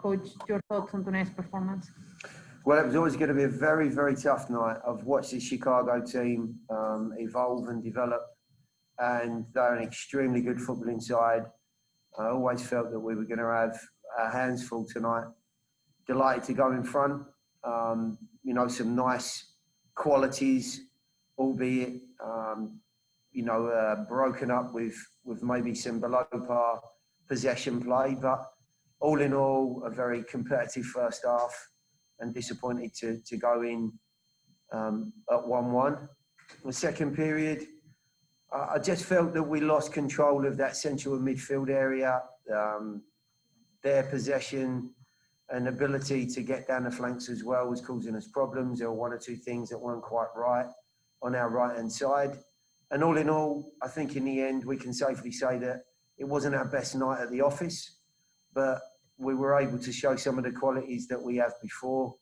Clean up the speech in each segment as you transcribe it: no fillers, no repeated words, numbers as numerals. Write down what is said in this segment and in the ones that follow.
Coach, your thoughts on tonight's performance? Well, it was always going to be a very, very tough night. I've watched this Chicago team evolve and develop, and they're an extremely good footballing side. I always felt that we were going to have our hands full tonight. Delighted to go in front. Some nice qualities, albeit, broken up with maybe some below par possession play. But all in all, a very competitive first half, and disappointed to go in at 1-1. The second period, I just felt that we lost control of that central midfield area. Their possession and ability to get down the flanks as well was causing us problems. There were one or two things that weren't quite right on our right-hand side. And all in all, I think in the end, we can safely say that it wasn't our best night at the office, but we were able to show some of the qualities that we have before.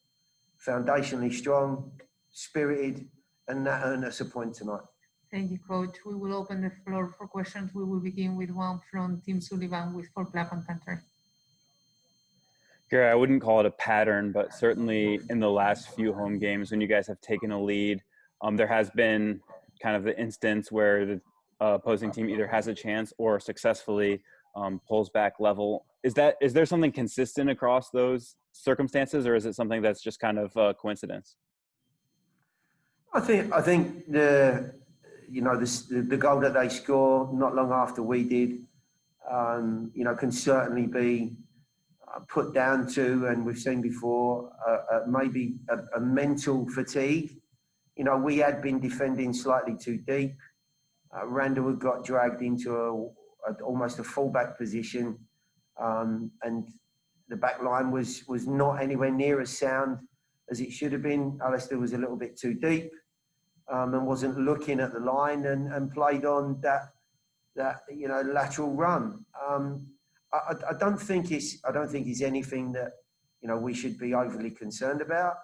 Foundationally strong, spirited, and that earned us a point tonight. Thank you, Coach. We will open the floor for questions. We will begin with one from Tim Sullivan with For Club and Country. Gary, I wouldn't call it a pattern, but certainly in the last few home games when you guys have taken a lead, there has been kind of the instance where the opposing team either has a chance or successfully pulls back level. Is there something consistent across those circumstances, or is it something that's just kind of a coincidence? I think the goal that they score not long after we did, can certainly be put down to, and we've seen before, maybe a mental fatigue. We had been defending slightly too deep. Randall had got dragged into almost a fullback position, and the back line was not anywhere near as sound as it should have been. Alistair was a little bit too deep and wasn't looking at the line and played on that lateral run. I don't think it's anything that we should be overly concerned about.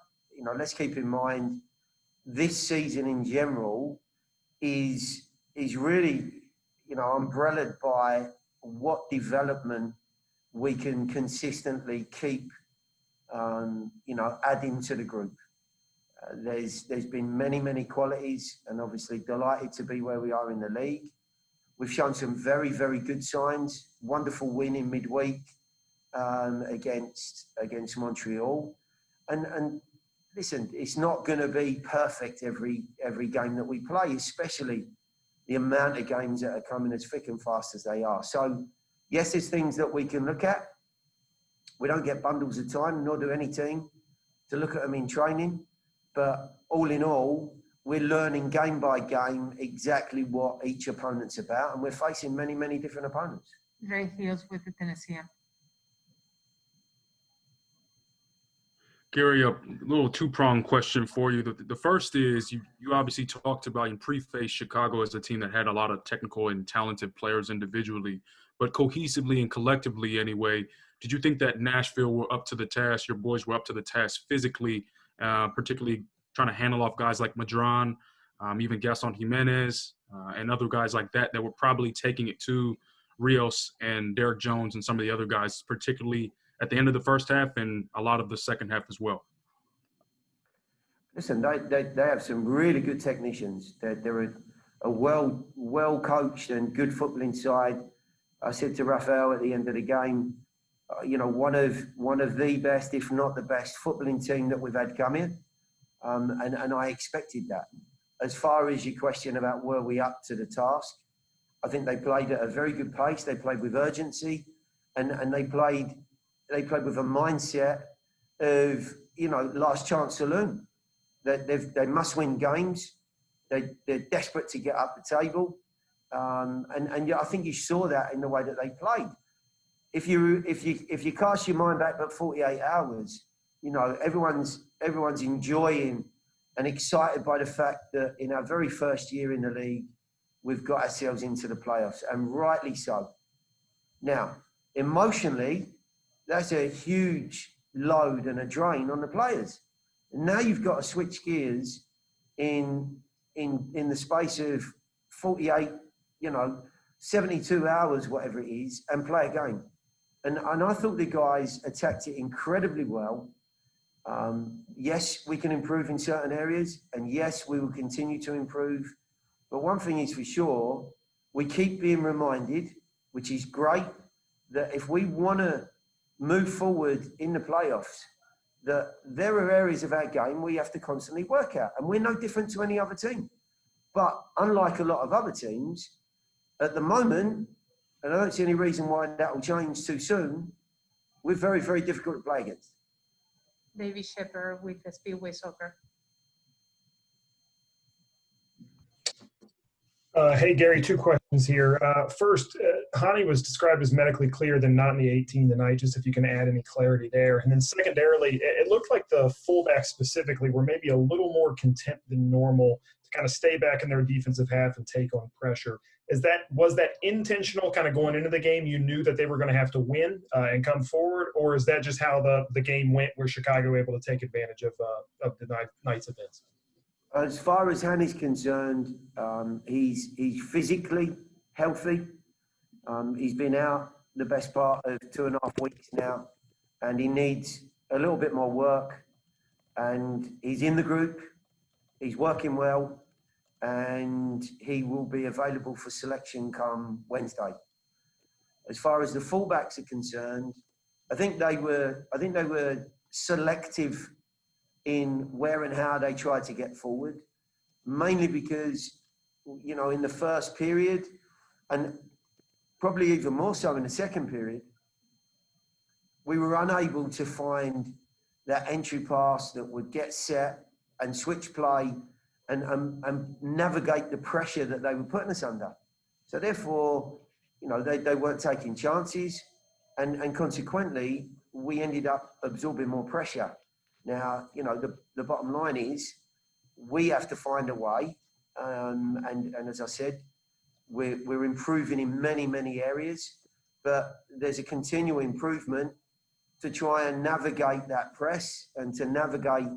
Let's keep in mind this season in general is really umbrellaed by what development we can consistently keep adding to the group. There's been many qualities, and obviously delighted to be where we are in the league. We've shown some very, very good signs. Wonderful win in midweek against Montreal. And listen, it's not going to be perfect every game that we play, especially the amount of games that are coming as thick and fast as they are. So, yes, there's things that we can look at. We don't get bundles of time, nor do any team, to look at them in training. But all in all, we're learning game by game exactly what each opponent's about, and we're facing many different opponents. Ray Hills with the Tennessean. Gary, a little two-pronged question for you. The first is, you obviously talked about and prefaced Chicago as a team that had a lot of technical and talented players individually, but cohesively and collectively anyway, did you think that Nashville were up to the task, your boys were up to the task physically, particularly trying to handle off guys like Madron, even Gaston Jimenez, and other guys like that were probably taking it to Ríos and Derek Jones and some of the other guys, particularly at the end of the first half and a lot of the second half as well? Listen, they have some really good technicians. They're a well coached and good footballing side. I said to Rafael at the end of the game, one of the best, if not the best, footballing team that we've had come in. And I expected that. As far as your question about were we up to the task, I think they played at a very good pace. They played with urgency, and they played with a mindset of last chance saloon. They must win games. They're desperate to get up the table, and I think you saw that in the way that they played. If you cast your mind back about 48 hours, everyone's enjoying and excited by the fact that in our very first year in the league, we've got ourselves into the playoffs, and rightly so. Now, emotionally, that's a huge load and a drain on the players. And now you've got to switch gears in the space of 48, 72 hours, whatever it is, and play a game. And I thought the guys attacked it incredibly well. Yes, we can improve in certain areas, and yes, we will continue to improve. But one thing is for sure, we keep being reminded, which is great, that if we want to move forward in the playoffs, that there are areas of our game we have to constantly work at. And we're no different to any other team. But unlike a lot of other teams, at the moment, and I don't see any reason why that will change too soon, we're very, very difficult to play against. David Shepard with the Speedway Soccer. Hey, Gary, two questions here. First, Hani was described as medically clear, then not in the 18 tonight, just if you can add any clarity there. And then secondarily, it looked like the fullbacks specifically were maybe a little more content than normal to kind of stay back in their defensive half and take on pressure. Was that intentional kind of going into the game? You knew that they were going to have to win and come forward, or is that just how the game went where Chicago were able to take advantage of the night's events? As far as Hani's concerned, he's physically healthy. He's been out the best part of 2.5 weeks now, and he needs a little bit more work. And he's in the group. He's working well, and he will be available for selection come Wednesday. As far as the fullbacks are concerned, I think they were selective in where and how they tried to get forward, mainly because, you know, in the first period, and probably even more so in the second period, we were unable to find that entry pass that would get set and switch play and navigate the pressure that they were putting us under. So therefore, you know, they weren't taking chances, and consequently, we ended up absorbing more pressure. Now, you know, the bottom line is we have to find a way. And as I said, we're improving in many, many areas, but there's a continual improvement to try and navigate that press and to navigate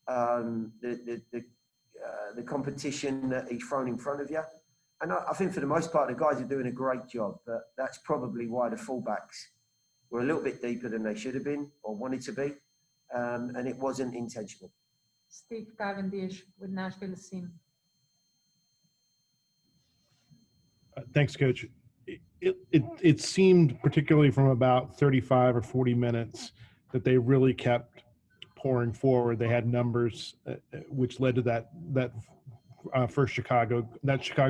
the competition that he's thrown in front of you. And I think for the most part, the guys are doing a great job, but that's probably why the fullbacks were a little bit deeper than they should have been or wanted to be. And it wasn't intentional. Steve Cavendish with Nashville SC. Thanks, Coach. It seemed, particularly from about 35 or 40 minutes, that they really kept pouring forward. They had numbers, which led to that first Chicago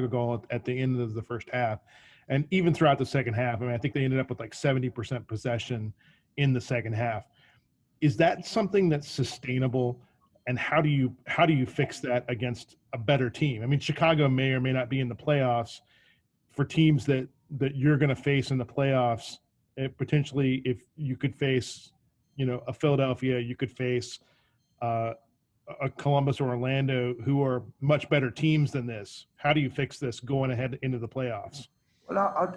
goal at the end of the first half. And even throughout the second half, I mean, I think they ended up with like 70% possession in the second half. Is that something that's sustainable? And how do you fix that against a better team? I mean, Chicago may or may not be in the playoffs. For teams that you're going to face in the playoffs, potentially, if you could face, you know, a Philadelphia, you could face a Columbus or Orlando, who are much better teams than this. How do you fix this going ahead into the playoffs? Well,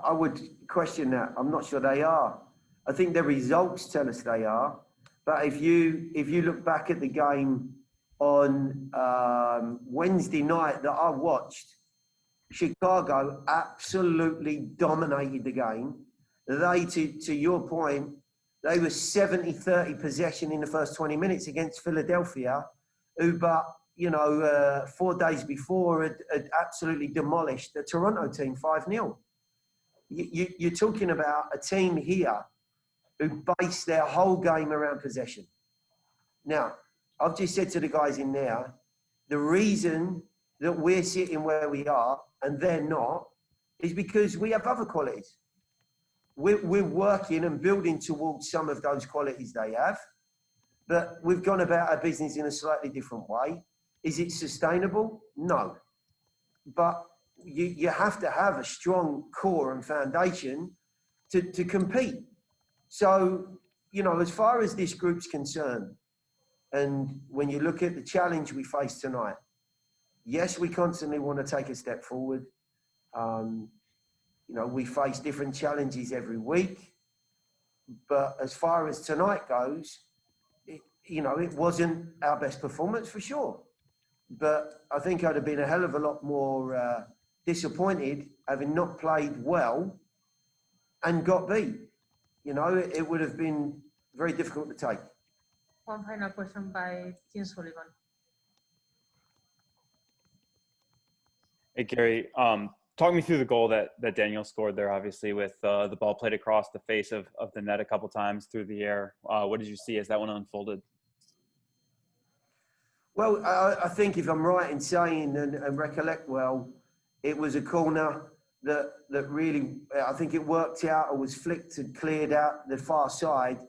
I would question that. I'm not sure they are. I think the results tell us they are. But if you look back at the game on Wednesday night that I watched, Chicago absolutely dominated the game. They, to your point, they were 70-30 possession in the first 20 minutes against Philadelphia, who, but, you know, 4 days before had absolutely demolished the Toronto team 5-0. You're talking about a team here who base their whole game around possession. Now, I've just said to the guys in there, the reason that we're sitting where we are and they're not is because we have other qualities. We're working and building towards some of those qualities they have, but we've gone about our business in a slightly different way. Is it sustainable? No. But you have to have a strong core and foundation to compete. So, you know, as far as this group's concerned, and when you look at the challenge we face tonight, yes, we constantly want to take a step forward. You know, we face different challenges every week. But as far as tonight goes, it wasn't our best performance for sure. But I think I'd have been a hell of a lot more disappointed having not played well and got beat. you know, it would have been very difficult to take. One final question by Tim Sullivan. Hey, Gary, talk me through the goal that Daniel scored there, obviously, with the ball played across the face of the net a couple times through the air. What did you see as that one unfolded? Well, I think if I'm right in saying and recollect well, it was a corner that really, I think it worked out or was flicked and cleared out the far side.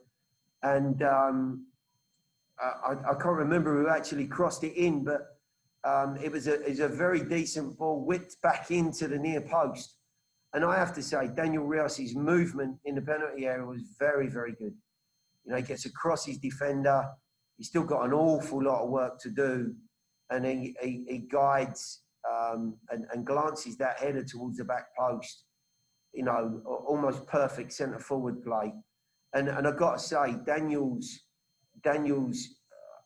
And I can't remember who actually crossed it in, but it was a very decent ball whipped back into the near post. And I have to say, Daniel Ríos' movement in the penalty area was very, very good. You know, he gets across his defender. He's still got an awful lot of work to do. And he guides and glances that header towards the back post. You know, almost perfect centre forward play. And I've got to say, Daniel's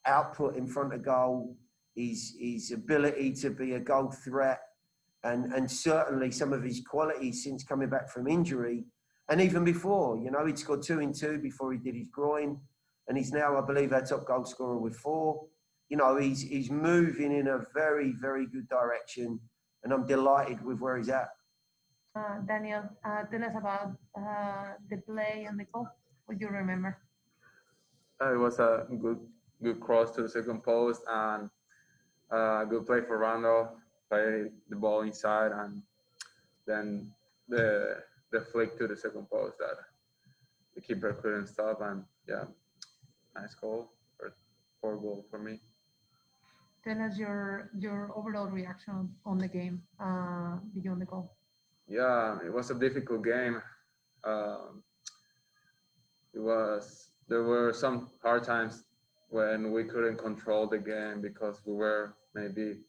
output in front of goal, his ability to be a goal threat, and certainly some of his qualities since coming back from injury, and even before, you know, he'd scored 2 in 2 before he did his groin, and he's now, I believe, our top goal scorer with 4. You know, he's moving in a very, very good direction, and I'm delighted with where he's at. Daniel, tell us about the play and the goal. What do you remember? It was a good cross to the second post and good play for Randall. Play the ball inside and then the flick to the second post that the keeper couldn't stop, and yeah, nice goal for goal for me. Tell us your overall reaction on the game beyond the goal. Yeah, it was a difficult game. There were some hard times when we couldn't control the game because we were maybe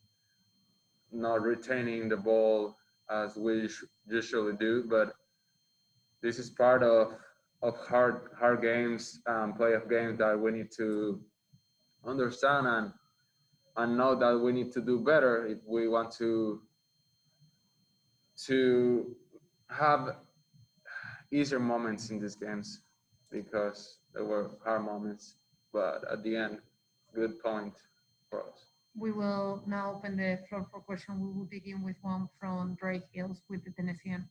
not retaining the ball as we usually do, but this is part of hard games, playoff games that we need to understand and know that we need to do better if we want to have easier moments in these games, because there were hard moments, but at the end, good point for us. We will now open the floor for questions. We will begin with one from Drake Hills with the Tennessean.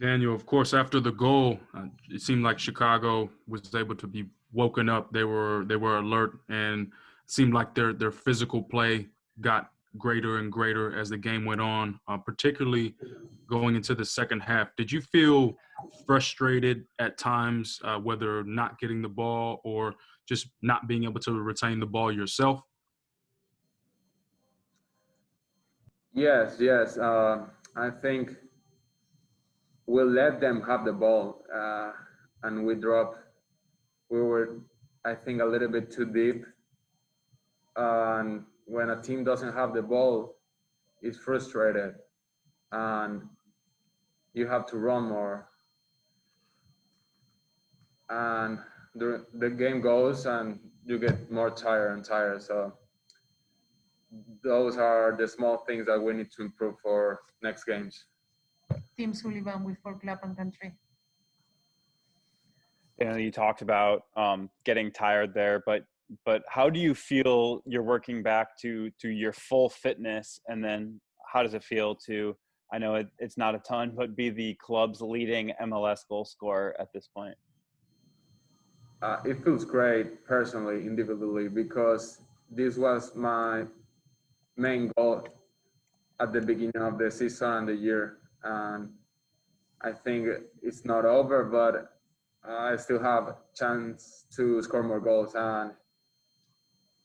Daniel, of course, after the goal, it seemed like Chicago was able to be woken up. They were alert, and it seemed like their physical play got greater and greater as the game went on, particularly going into the second half. Did you feel frustrated at times, whether not getting the ball or just not being able to retain the ball yourself? Yes. I think we let them have the ball, and we were, I think, a little bit too deep. And when a team doesn't have the ball, it's frustrated, and you have to run more. And the game goes, and you get more tired and tired. So those are the small things that we need to improve for next games. Tim Sullivan with For Club and Country. You talked about getting tired there, but how do you feel you're working back to your full fitness, and then how does it feel to, I know it's not a ton, but be the club's leading MLS goal scorer at this point? It feels great personally, individually, because this was my main goal at the beginning of the season and the year. And I think it's not over, but I still have a chance to score more goals. And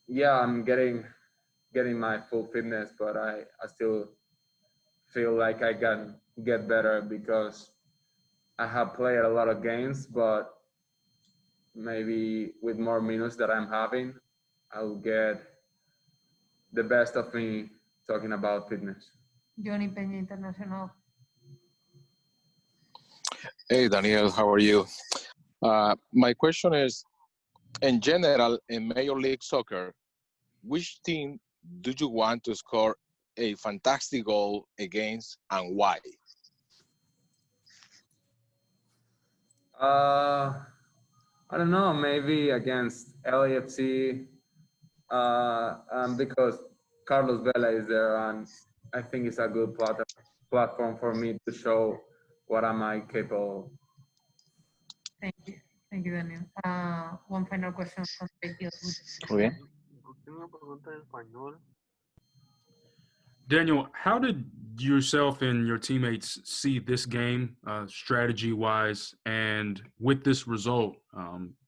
yeah, I'm getting my full fitness, but I still feel like I can get better because I have played a lot of games, but maybe with more minutes that I'm having, I'll get the best of me talking about fitness. Johnny Peña, International. Hey, Daniel, how are you? My question is, in general, in Major League Soccer, which team do you want to score a fantastic goal against and why? I don't know, maybe against LAFC, because Carlos Vela is there, and I think it's a good platform for me to show what am I capable. Thank you, Daniel. One final question from Becky. Okay. Daniel, how did yourself and your teammates see this game strategy-wise, and with this result,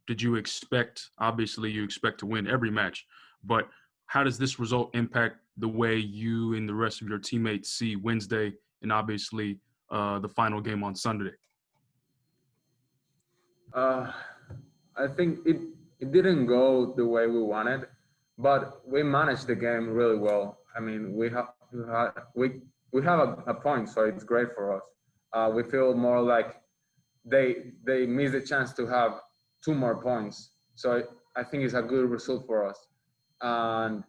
did you expect, obviously you expect to win every match, but how does this result impact the way you and the rest of your teammates see Wednesday and obviously the final game on Sunday? I think it didn't go the way we wanted, but we managed the game really well. I mean, we have a point, so it's great for us. We feel more like they missed a chance to have 2 more points. So I think it's a good result for us, and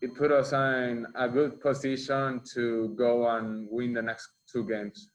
it put us in a good position to go and win the next 2 games.